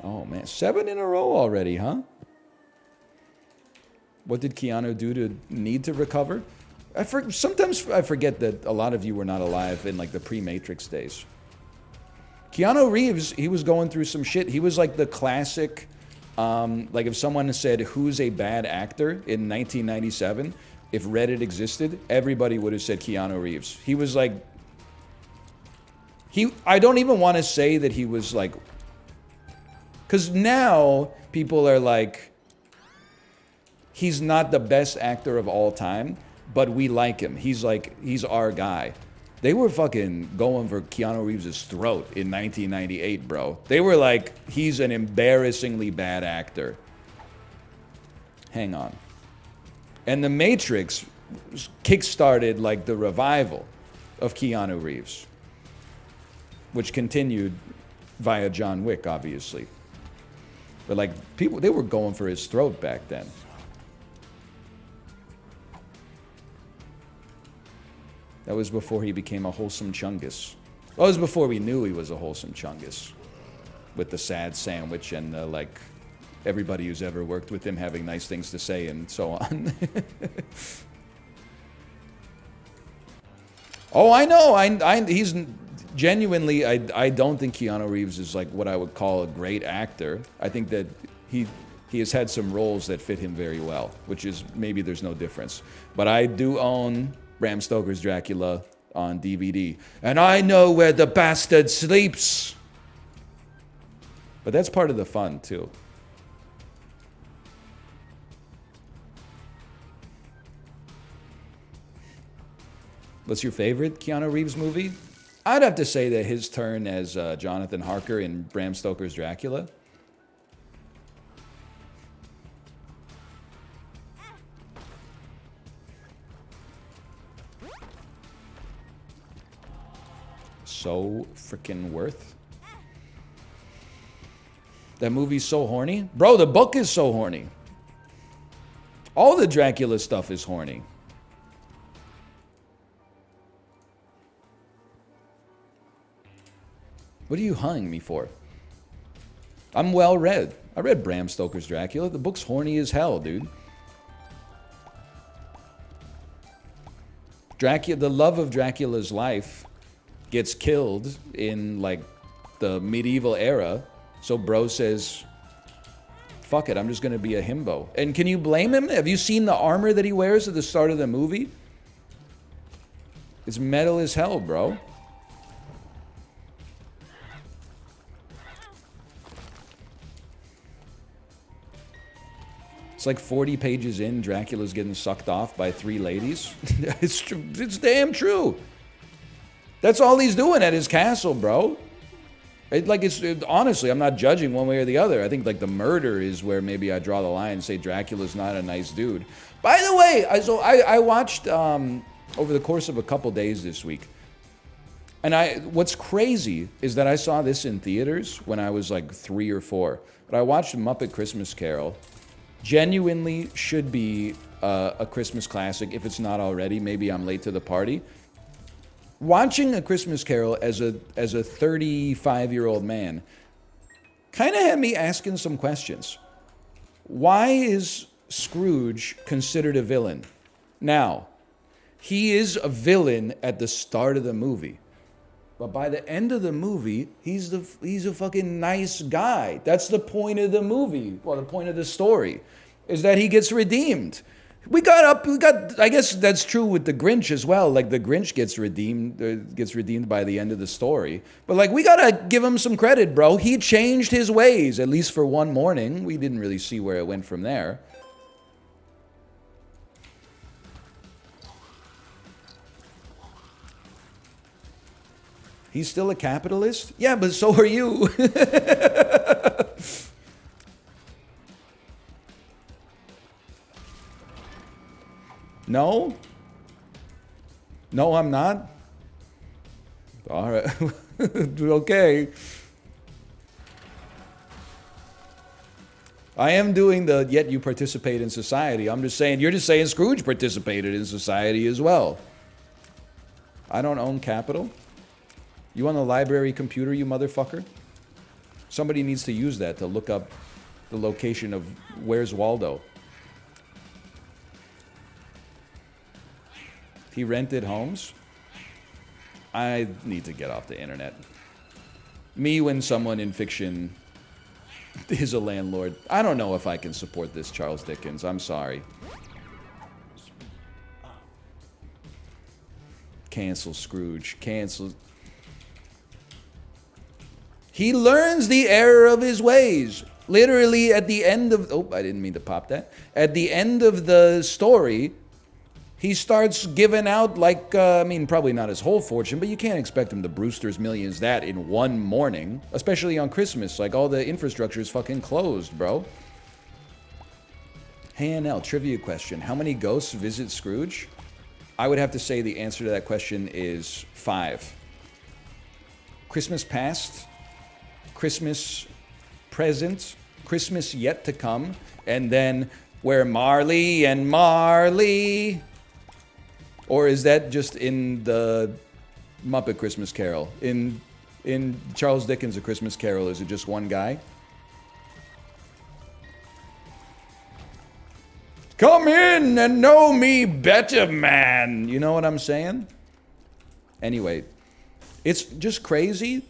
Oh, man. 7 in a row already, huh? What did Keanu do to need to recover? Sometimes I forget that a lot of you were not alive in, like, the pre-Matrix days. Keanu Reeves, he was going through some shit. He was, like, the classic, like, if someone said, who's a bad actor in 1997, if Reddit existed, everybody would have said Keanu Reeves. He was, like... I don't even want to say that he was, like... Because now, people are like... He's not the best actor of all time, but we like him. He's our guy. They were fucking going for Keanu Reeves' throat in 1998, bro. They were like, he's an embarrassingly bad actor. Hang on. And The Matrix kickstarted, like, the revival of Keanu Reeves, which continued via John Wick, obviously. But, like, people, they were going for his throat back then. That was before he became a wholesome chungus. That was before we knew he was a wholesome chungus. With the sad sandwich and, like, everybody who's ever worked with him having nice things to say and so on. Oh, I know. He's genuinely, I don't think Keanu Reeves is, like, what I would call a great actor. I think that he has had some roles that fit him very well, which is maybe there's no difference. But I do own Bram Stoker's Dracula on DVD. And I know where the bastard sleeps. But that's part of the fun, too. What's your favorite Keanu Reeves movie? I'd have to say that his turn as Jonathan Harker in Bram Stoker's Dracula. So freaking worth. That movie's so horny. Bro, the book is so horny. All the Dracula stuff is horny. What are you hunting me for? I'm well read. I read Bram Stoker's Dracula. The book's horny as hell, dude. The love of Dracula's life gets killed in, like, the medieval era. So bro says, fuck it, I'm just gonna be a himbo. And can you blame him? Have you seen the armor that he wears at the start of the movie? It's metal as hell, bro. It's like 40 pages in, Dracula's getting sucked off by 3 ladies. It's damn true. That's all he's doing at his castle, bro. Honestly, I'm not judging one way or the other. I think, like, the murder is where maybe I draw the line and say Dracula's not a nice dude. By the way, I watched over the course of a couple days this week. And what's crazy is that I saw this in theaters when I was like 3 or 4. But I watched Muppet Christmas Carol. Genuinely should be a Christmas classic. If it's not already, maybe I'm late to the party. Watching A Christmas Carol as a 35-year-old man kind of had me asking some questions. Why is Scrooge considered a villain? Now, he is a villain at the start of the movie. But by the end of the movie, he's a fucking nice guy. That's the point of the movie. Well, the point of the story is that he gets redeemed. I guess that's true with the Grinch as well. Like, the Grinch gets redeemed by the end of the story. But, like, we gotta give him some credit, bro. He changed his ways, at least for one morning. We didn't really see where it went from there. He's still a capitalist? Yeah, but so are you. No? No, I'm not? All right. Okay. I am doing the yet you participate in society. I'm just saying, you're just saying Scrooge participated in society as well. I don't own capital. You on the library computer, you motherfucker? Somebody needs to use that to look up the location of Where's Waldo. He rented homes? I need to get off the internet. Me when someone in fiction is a landlord. I don't know if I can support this Charles Dickens. I'm sorry. Cancel Scrooge. Cancel. He learns the error of his ways. Literally at the end of... Oh, I didn't mean to pop that. At the end of the story, he starts giving out like... I mean, probably not his whole fortune, but you can't expect him to Brewster's Millions that in one morning. Especially on Christmas. Like, all the infrastructure is fucking closed, bro. Hey, NL, trivia question. How many ghosts visit Scrooge? I would have to say the answer to that question is 5. Christmas past, Christmas present, Christmas yet to come, and then where Marley and Marley. Or is that just in the Muppet Christmas Carol? In Charles Dickens' A Christmas Carol, is it just one guy? Come in and know me better, man. You know what I'm saying? Anyway, it's just crazy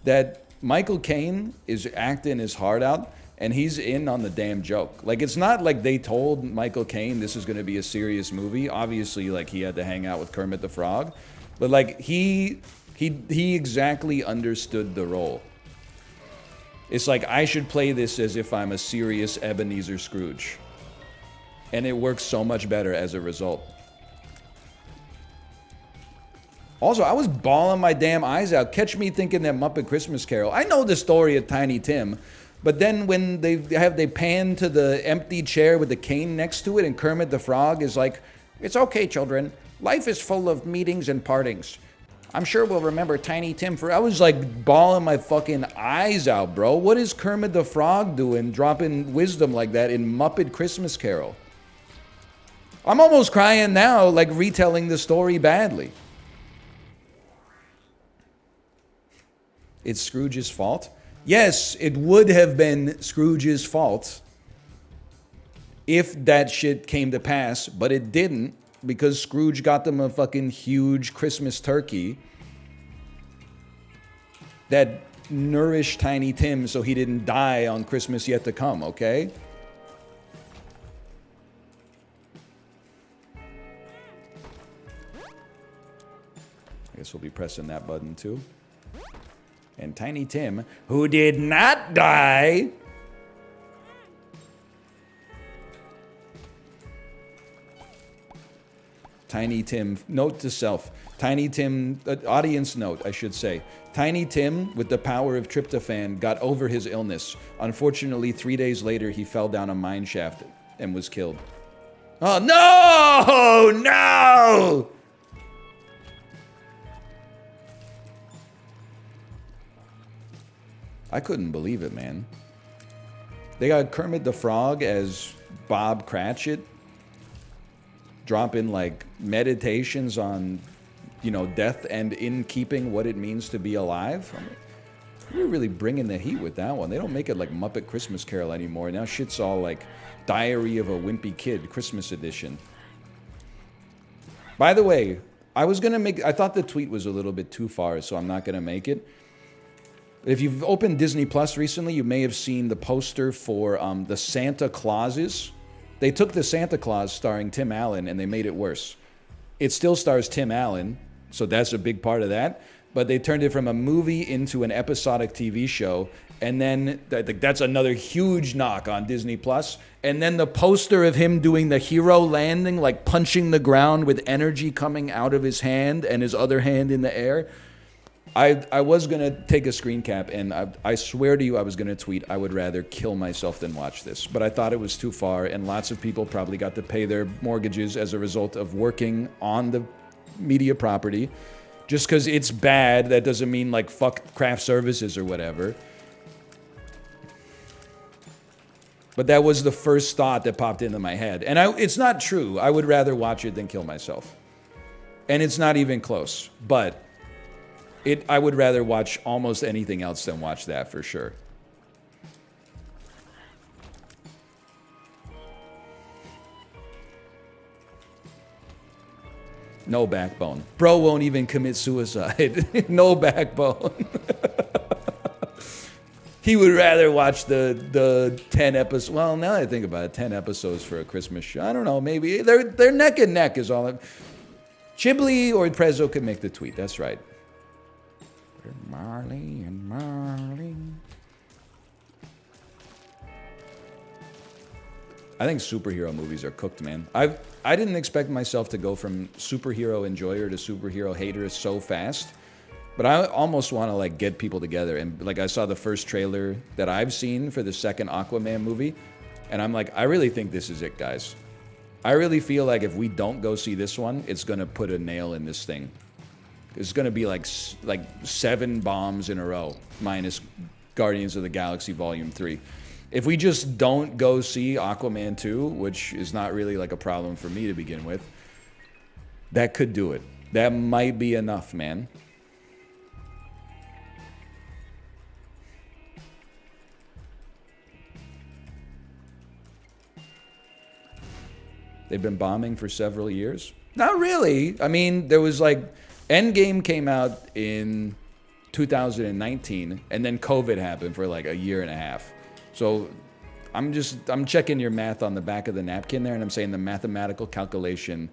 that Michael Caine is acting his heart out and he's in on the damn joke. Like, it's not like they told Michael Caine this is going to be a serious movie. Obviously, like, he had to hang out with Kermit the Frog. But, like, he exactly understood the role. It's like, I should play this as if I'm a serious Ebenezer Scrooge. And it works so much better as a result. Also, I was bawling my damn eyes out. Catch me thinking that Muppet Christmas Carol. I know the story of Tiny Tim, but then when they pan to the empty chair with the cane next to it, and Kermit the Frog is like, "It's okay, children. Life is full of meetings and partings. I'm sure we'll remember Tiny Tim for..." I was like bawling my fucking eyes out, bro. What is Kermit the Frog doing, dropping wisdom like that in Muppet Christmas Carol? I'm almost crying now, like retelling the story badly. It's Scrooge's fault? Yes, it would have been Scrooge's fault if that shit came to pass, but it didn't, because Scrooge got them a fucking huge Christmas turkey that nourished Tiny Tim so he didn't die on Christmas yet to come, okay? I guess we'll be pressing that button too. And Tiny Tim, who did not die, Tiny Tim, note to self, Tiny Tim, audience note, I should say. Tiny Tim, with the power of tryptophan, got over his illness. Unfortunately, 3 days later, he fell down a mine shaft and was killed. Oh, no! No! I couldn't believe it, man. They got Kermit the Frog as Bob Cratchit, dropping like meditations on, you know, death and in keeping what it means to be alive. I mean, we're really bringing the heat with that one. They don't make it like Muppet Christmas Carol anymore. Now shit's all like Diary of a Wimpy Kid Christmas edition. By the way, I thought the tweet was a little bit too far, so I'm not gonna make it. If you've opened Disney Plus recently, you may have seen the poster for the Santa Clauses. They took the Santa Claus starring Tim Allen and they made it worse. It still stars Tim Allen, so that's a big part of that. But they turned it from a movie into an episodic TV show. And then that's another huge knock on Disney Plus. And then the poster of him doing the hero landing, like punching the ground with energy coming out of his hand and his other hand in the air. I was going to take a screen cap, and I swear to you I was going to tweet, I would rather kill myself than watch this. But I thought it was too far, and lots of people probably got to pay their mortgages as a result of working on the media property. Just because it's bad, that doesn't mean, like, fuck craft services or whatever. But that was the first thought that popped into my head. And it's not true. I would rather watch it than kill myself. And it's not even close. But I would rather watch almost anything else than watch that for sure. No backbone. Bro won't even commit suicide. No backbone. He would rather watch the 10 episodes. Well, now that I think about it, 10 episodes for a Christmas show. I don't know. Maybe they're neck and neck is all. Chibli or Prezzo could make the tweet. That's right. Marley and Marley. I think superhero movies are cooked, man. I didn't expect myself to go from superhero enjoyer to superhero hater so fast, but I almost want to like get people together. And like I saw the first trailer that I've seen for the second Aquaman movie, and I'm like, I really think this is it, guys. I really feel like if we don't go see this one, it's gonna put a nail in this thing. It's gonna be like 7 bombs in a row, minus Guardians of the Galaxy Volume 3. If we just don't go see Aquaman 2, which is not really like a problem for me to begin with, that could do it. That might be enough, man. They've been bombing for several years? Not really. I mean, there was like, Endgame came out in 2019, and then COVID happened for like a year and a half. So I'm checking your math on the back of the napkin there, and I'm saying the mathematical calculation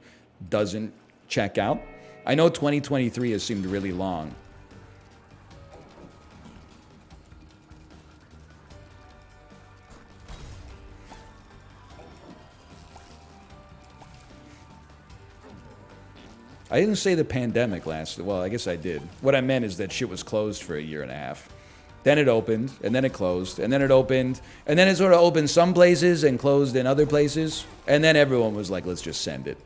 doesn't check out. I know 2023 has seemed really long. I didn't say the pandemic lasted. Well, I guess I did. What I meant is that shit was closed for a year and a half. Then it opened, and then it closed, and then it opened, and then it sort of opened some places and closed in other places, and then everyone was like, let's just send it.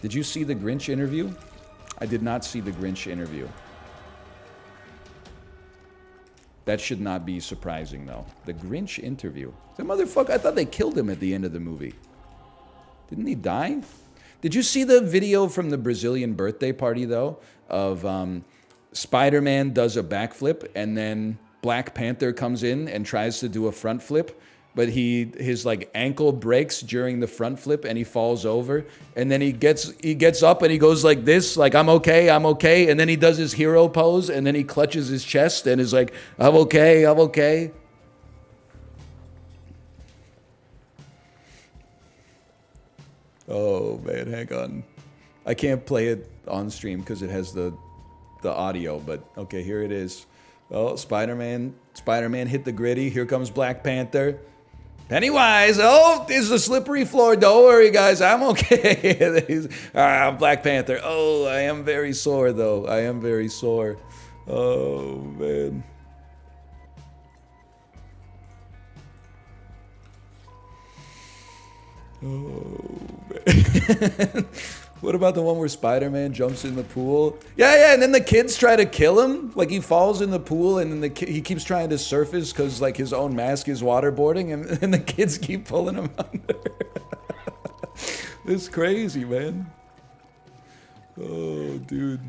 Did you see the Grinch interview? I did not see the Grinch interview. That should not be surprising, though. The Grinch interview. The motherfucker, I thought they killed him at the end of the movie. Didn't he die? Did you see the video from the Brazilian birthday party, though, of Spider-Man does a backflip, and then Black Panther comes in and tries to do a front flip, but his like ankle breaks during the front flip, and he falls over, and then he gets up and he goes like this, like I'm okay, and then he does his hero pose, and then he clutches his chest and is like, I'm okay. Oh man, hang on. I can't play it on stream because it has the audio, but okay, here it is. Oh, Spider-Man hit the gritty. Here comes Black Panther. Pennywise, oh, this is a slippery floor. Don't worry, guys, I'm okay. Black Panther. Oh, I am very sore, though. I am very sore. Oh, man. Oh, man. What about the one where Spider-Man jumps in the pool? Yeah, and then the kids try to kill him. Like, he falls in the pool, and then he keeps trying to surface because, like, his own mask is waterboarding, and the kids keep pulling him under. It's crazy, man. Oh, dude.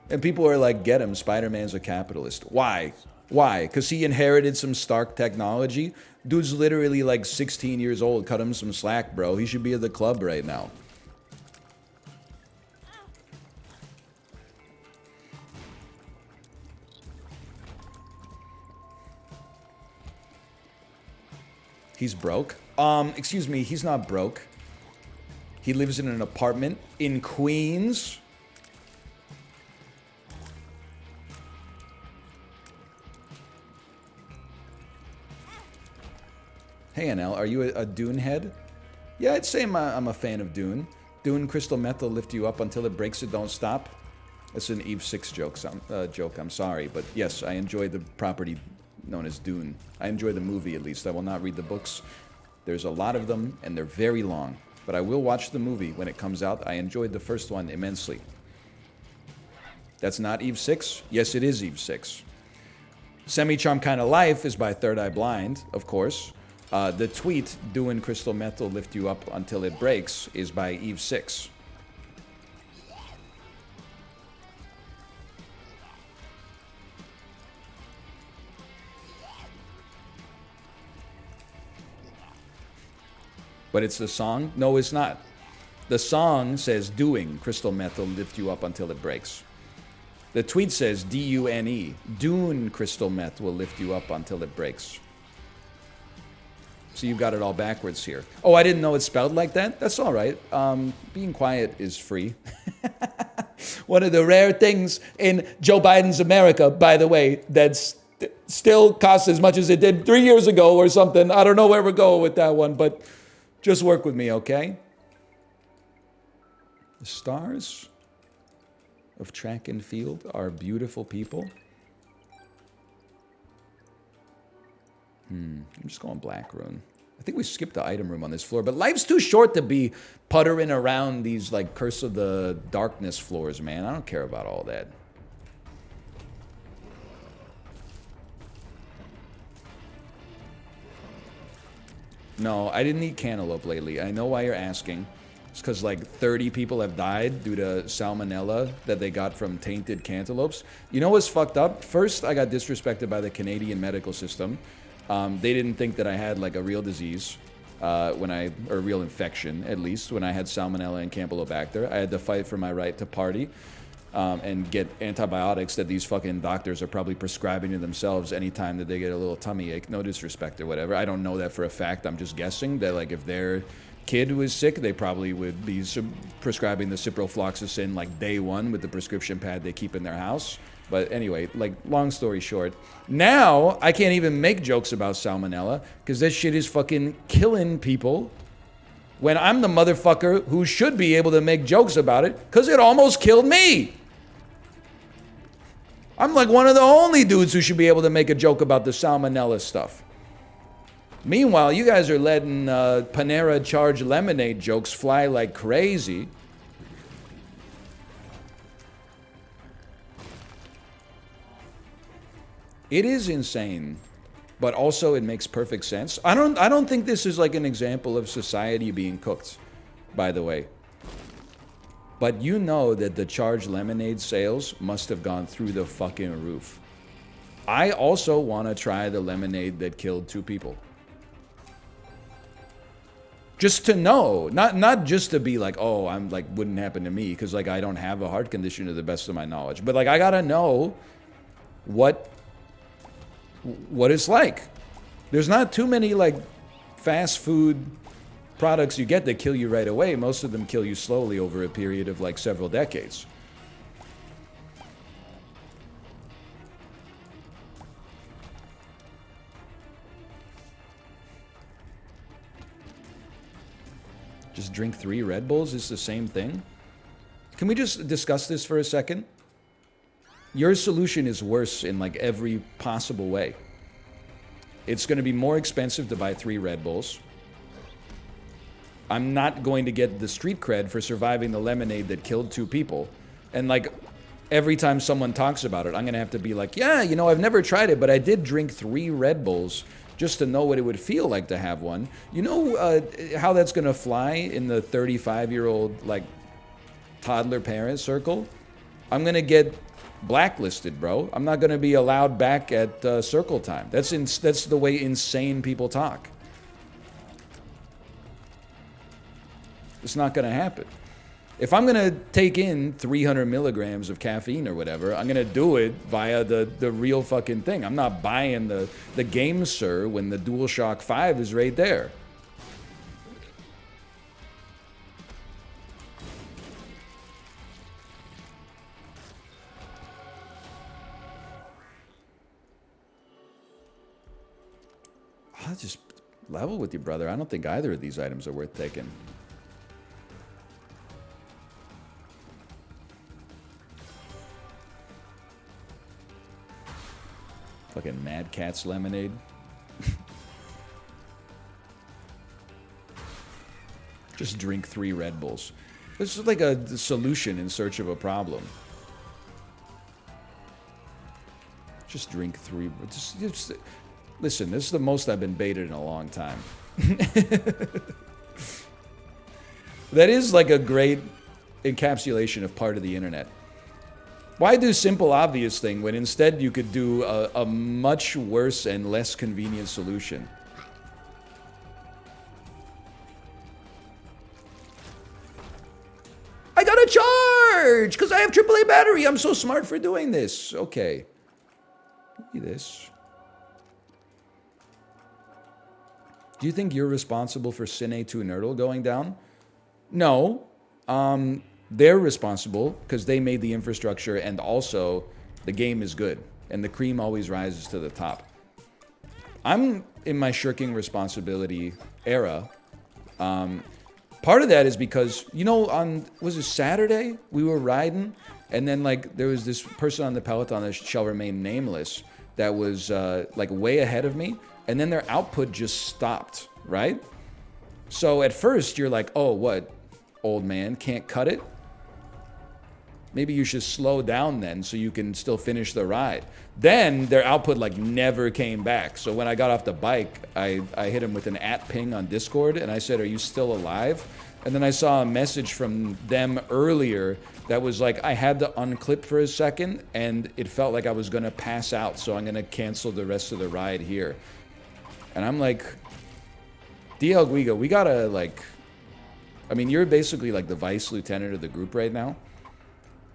And people are like, get him, Spider-Man's a capitalist. Why? Because he inherited some Stark technology? Dude's literally, like, 16 years old. Cut him some slack, bro. He should be at the club right now. He's broke? Excuse me, he's not broke. He lives in an apartment in Queens. Hey, NL, are you a Dune head? Yeah, I'd say I'm a fan of Dune. Dune crystal meth will lift you up until it breaks it, don't stop. That's an Eve 6 joke, I'm sorry. But yes, I enjoy the property known as Dune. I enjoy the movie, at least. I will not read the books. There's a lot of them, and they're very long. But I will watch the movie when it comes out. I enjoyed the first one immensely. That's not Eve 6? Yes, it is Eve 6. Semi-Charm Kind of Life is by Third Eye Blind, of course. The tweet, "Doing crystal meth will lift you up until it breaks," is by Eve6. But it's the song? No, it's not. The song says, "Doing crystal meth will lift you up until it breaks." The tweet says, D-U-N-E. "Dune crystal meth will lift you up until it breaks." So you've got it all backwards here. Oh, I didn't know it's spelled like that? That's all right. Being quiet is free. One of the rare things in Joe Biden's America, by the way, that's still costs as much as it did 3 years ago or something. I don't know where we're going with that one, but just work with me, okay? The stars of track and field are beautiful people. I'm just going black rune. I think we skipped the item room on this floor, but life's too short to be puttering around these like Curse of the Darkness floors, man. I don't care about all that. No, I didn't eat cantaloupe lately. I know why you're asking. It's because like 30 people have died due to salmonella that they got from tainted cantaloupes. You know what's fucked up? First, I got disrespected by the Canadian medical system. They didn't think that I had like a real disease, or a real infection at least, when I had Salmonella and Campylobacter. I had to fight for my right to party and get antibiotics that these fucking doctors are probably prescribing to themselves anytime that they get a little tummy ache. No disrespect or whatever. I don't know that for a fact. I'm just guessing that like if their kid was sick, they probably would be prescribing the ciprofloxacin like day one with the prescription pad they keep in their house. But anyway, like, long story short, now I can't even make jokes about salmonella because that shit is fucking killing people when I'm the motherfucker who should be able to make jokes about it because it almost killed me. I'm like one of the only dudes who should be able to make a joke about the salmonella stuff. Meanwhile, you guys are letting Panera charge lemonade jokes fly like crazy. It is insane, but also it makes perfect sense. I don't think this is like an example of society being cooked, by the way. But you know that the charged lemonade sales must have gone through the fucking roof. I also want to try the lemonade that killed 2 people. Just to know, not just to be like, oh, I'm like, wouldn't happen to me, because like I don't have a heart condition to the best of my knowledge. But like I gotta know what it's like. There's not too many like fast food products you get that kill you right away. Most of them kill you slowly over a period of like several decades. Just drink 3 Red Bulls is the same thing? Can we just discuss this for a second? Your solution is worse in like every possible way. It's going to be more expensive to buy 3 Red Bulls. I'm not going to get the street cred for surviving the lemonade that killed 2 people. And like every time someone talks about it, I'm going to have to be like, yeah, you know, I've never tried it, but I did drink 3 Red Bulls just to know what it would feel like to have one. You know how that's going to fly in the 35-year-old like toddler parent circle? I'm going to get blacklisted, bro. I'm not going to be allowed back at circle time. That's the way insane people talk. It's not going to happen. If I'm going to take in 300 milligrams of caffeine or whatever, I'm going to do it via the real fucking thing. I'm not buying the Game Sir when the DualShock 5 is right there. I'll just level with you, brother. I don't think either of these items are worth taking. Fucking Mad Catz lemonade. Just drink 3 Red Bulls. This is like a solution in search of a problem. Just drink 3. Just Listen, this is the most I've been baited in a long time. That is like a great encapsulation of part of the internet. Why do simple, obvious thing when instead you could do a much worse and less convenient solution? I got a charge because I have AAA battery. I'm so smart for doing this. Okay. Give me this. Do you think you're responsible for Cine 2 Nerdle going down? No. They're responsible because they made the infrastructure, and also the game is good and the cream always rises to the top. I'm in my shirking responsibility era. Part of that is because, you know, was it Saturday? We were riding, and then like there was this person on the Peloton that shall remain nameless that was like way ahead of me, and then their output just stopped, right? So at first you're like, oh, what, old man, can't cut it? Maybe you should slow down then so you can still finish the ride. Then their output like never came back. So when I got off the bike, I hit him with an @ping on Discord, and I said, are you still alive? And then I saw a message from them earlier that was like, I had to unclip for a second and it felt like I was gonna pass out, so I'm gonna cancel the rest of the ride here. And I'm like, DL Guiga, we gotta like, I mean, you're basically like the vice lieutenant of the group right now.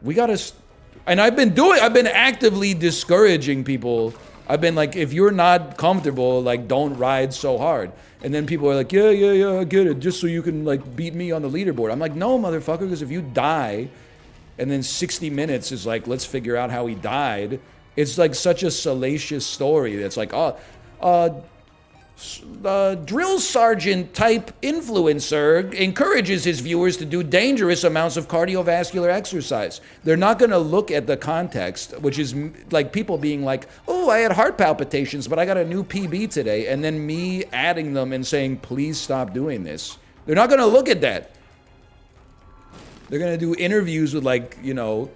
We gotta, and I've been actively discouraging people. I've been like, if you're not comfortable, like, don't ride so hard. And then people are like, yeah, I get it, just so you can like beat me on the leaderboard. I'm like, no, motherfucker, because if you die, and then 60 minutes is like, let's figure out how he died. It's like such a salacious story that's like, drill sergeant type influencer encourages his viewers to do dangerous amounts of cardiovascular exercise. They're not going to look at the context, which is like people being like, oh, I had heart palpitations, but I got a new PB today. And then me adding them and saying, please stop doing this. They're not going to look at that. They're going to do interviews with like, you know,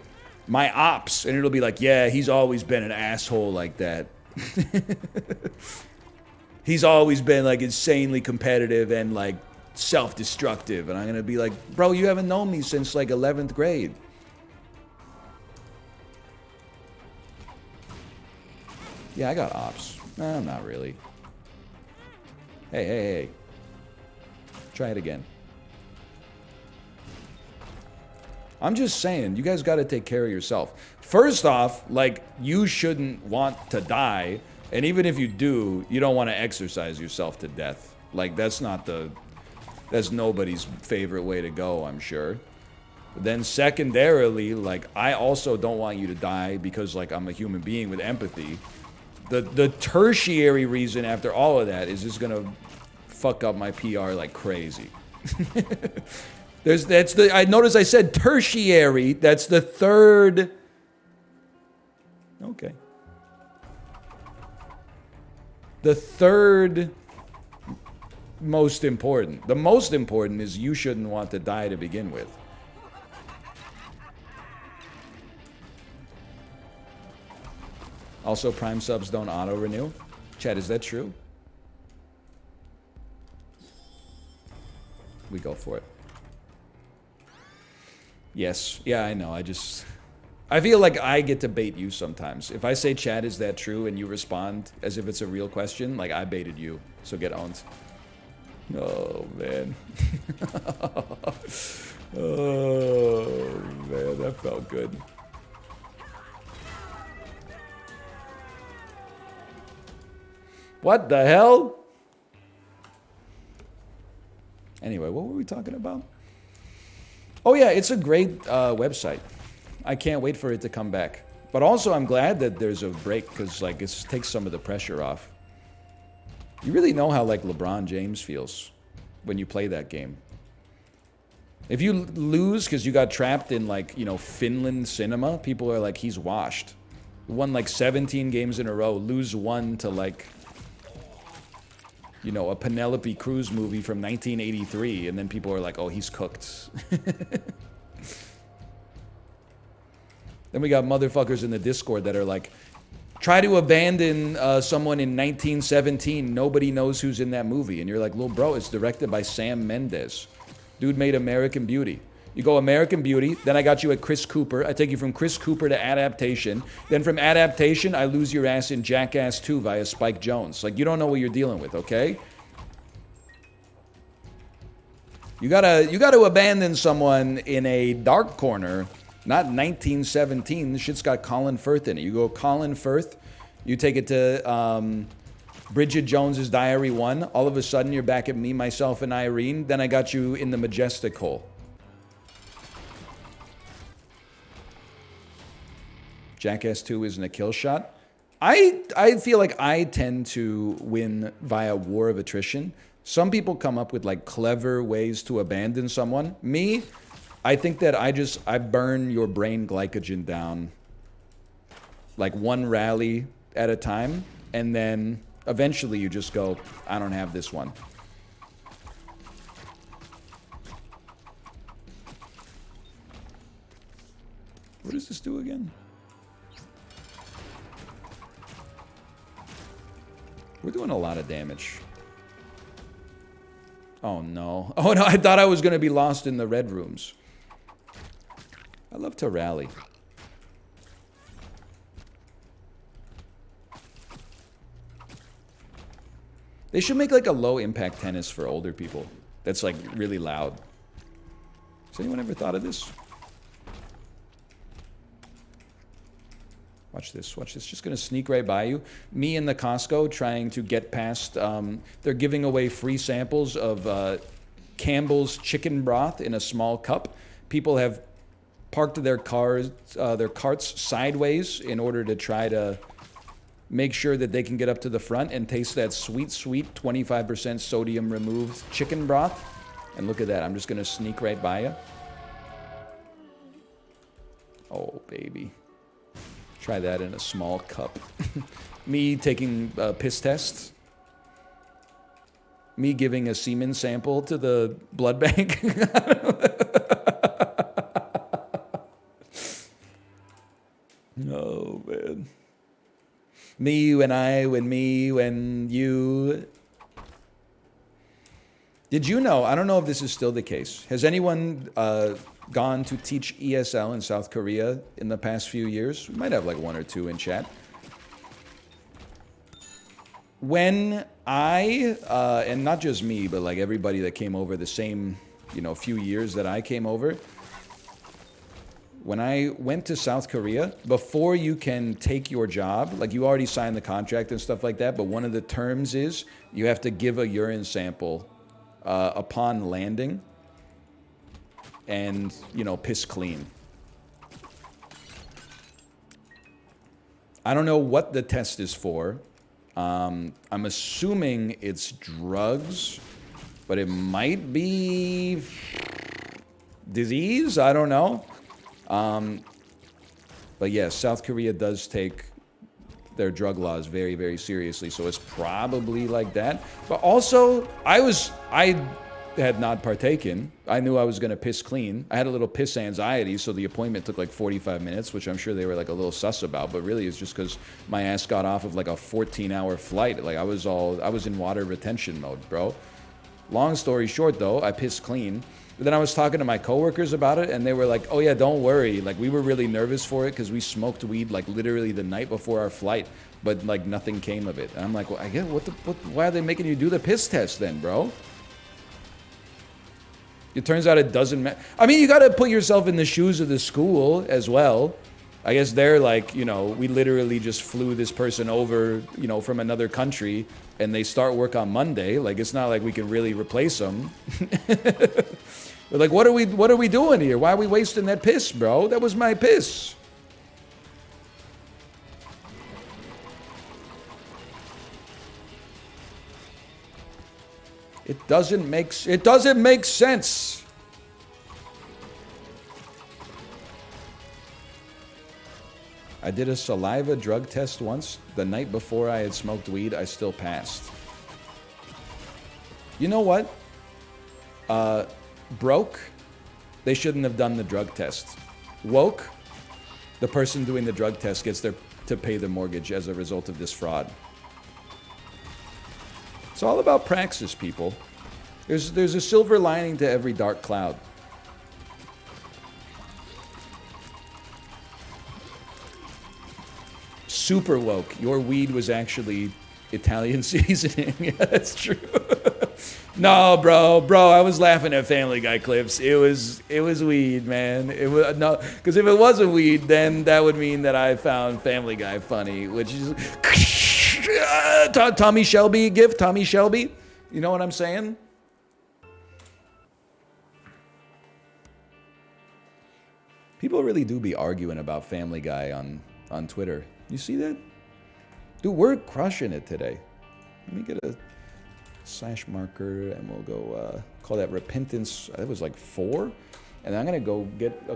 my ops. And it'll be like, yeah, he's always been an asshole like that. He's always been like insanely competitive and like self-destructive. And I'm gonna be like, bro, you haven't known me since like 11th grade. Yeah, I got ops. No, not really. Hey. Try it again. I'm just saying, you guys gotta take care of yourself. First off, like, you shouldn't want to die. And even if you do, you don't want to exercise yourself to death. Like, that's nobody's favorite way to go, I'm sure. But then secondarily, like, I also don't want you to die because, like, I'm a human being with empathy. The tertiary reason after all of that is just gonna fuck up my PR like crazy. I notice I said tertiary, that's the third. Okay. The third most important. The most important is you shouldn't want to die to begin with. Also, Prime subs don't auto-renew. Chad, is that true? We go for it. Yes. Yeah, I know. I feel like I get to bait you sometimes. If I say, Chad, is that true? And you respond as if it's a real question, like I baited you. So get owned. Oh, man. Oh, man, that felt good. What the hell? Anyway, what were we talking about? Oh, yeah, it's a great website. I can't wait for it to come back. But also, I'm glad that there's a break because, like, it takes some of the pressure off. You really know how, like, LeBron James feels when you play that game. If you lose because you got trapped in, like, you know, Finland cinema, people are like, he's washed. Won, like, 17 games in a row, lose one to, like, you know, a Penelope Cruz movie from 1983, and then people are like, oh, he's cooked. Then we got motherfuckers in the Discord that are like, Try to abandon someone in 1917. Nobody knows who's in that movie. And you're like, well, bro, it's directed by Sam Mendes. Dude made American Beauty. You go American Beauty, then I got you at Chris Cooper. I take you from Chris Cooper to Adaptation. Then from Adaptation, I lose your ass in Jackass 2 via Spike Jonze. Like, you don't know what you're dealing with, okay? You gotta abandon someone in a dark corner, not 1917. This shit's got Colin Firth in it. You go Colin Firth, you take it to Bridget Jones's Diary 1. All of a sudden, you're back at Me, Myself, and Irene. Then I got you in the Majestic hole. Jackass 2 isn't a kill shot. I feel like I tend to win via war of attrition. Some people come up with like clever ways to abandon someone. Me, I think that I burn your brain glycogen down like one rally at a time, and then eventually you just go, I don't have this one. What does this do again? We're doing a lot of damage. Oh no. Oh no, I thought I was going to be lost in the red rooms. I love to rally. They should make like a low impact tennis for older people. That's like really loud. Has anyone ever thought of this? Watch this, watch this. Just gonna sneak right by you. Me in the Costco trying to get past, they're giving away free samples of Campbell's chicken broth in a small cup. People have parked their carts sideways in order to try to make sure that they can get up to the front and taste that sweet, sweet 25% sodium removed chicken broth. And look at that, I'm just gonna sneak right by you. Oh, baby. Try that in a small cup. Me taking a piss test. Me giving a semen sample to the blood bank. Oh, man. Me when I, when me, when you. Did you know, I don't know if this is still the case. Has anyone gone to teach ESL in South Korea in the past few years? We might have like one or two in chat. When I, and not just me, but like everybody that came over the same, few years that I came over, when I went to South Korea, before you can take your job, like you already signed the contract and stuff like that, but one of the terms is you have to give a urine sample upon landing and, piss clean. I don't know what the test is for. I'm assuming it's drugs, but it might be disease. I don't know. But yes, South Korea does take their drug laws very, very seriously. So it's probably like that. But also, I had not partaken. I knew I was going to piss clean. I had a little piss anxiety, so the appointment took like 45 minutes, which I'm sure they were like a little sus about, but really it's just because my ass got off of like a 14-hour flight. Like I was in water retention mode, bro. Long story short though, I pissed clean. But then I was talking to my coworkers about it, and they were like, oh yeah, don't worry. Like we were really nervous for it because we smoked weed like literally the night before our flight, but like nothing came of it. And I'm like, well, I get why are they making you do the piss test then, bro? It turns out it doesn't matter. I mean, you got to put yourself in the shoes of the school as well. I guess they're like, we literally just flew this person over, from another country, and they start work on Monday. Like, it's not like we can really replace them. They're like, what are we doing here? Why are we wasting that piss, bro? That was my piss. It doesn't make sense. I did a saliva drug test once. The night before I had smoked weed, I still passed. You know what? Broke, they shouldn't have done the drug test. Woke, the person doing the drug test gets their to pay the mortgage as a result of this fraud. It's all about praxis, people. There's a silver lining to every dark cloud. Super woke. Your weed was actually Italian seasoning. Yeah, that's true. No, bro, I was laughing at Family Guy clips. It was weed, man. It was no, because if it wasn't weed, then that would mean that I found Family Guy funny, which is Tommy Shelby gift. Tommy Shelby, you know what I'm saying? People really do be arguing about Family Guy on Twitter. You see that? Dude, we're crushing it today. Let me get a slash marker and we'll go call that repentance. That was like 4. And I'm going to go get a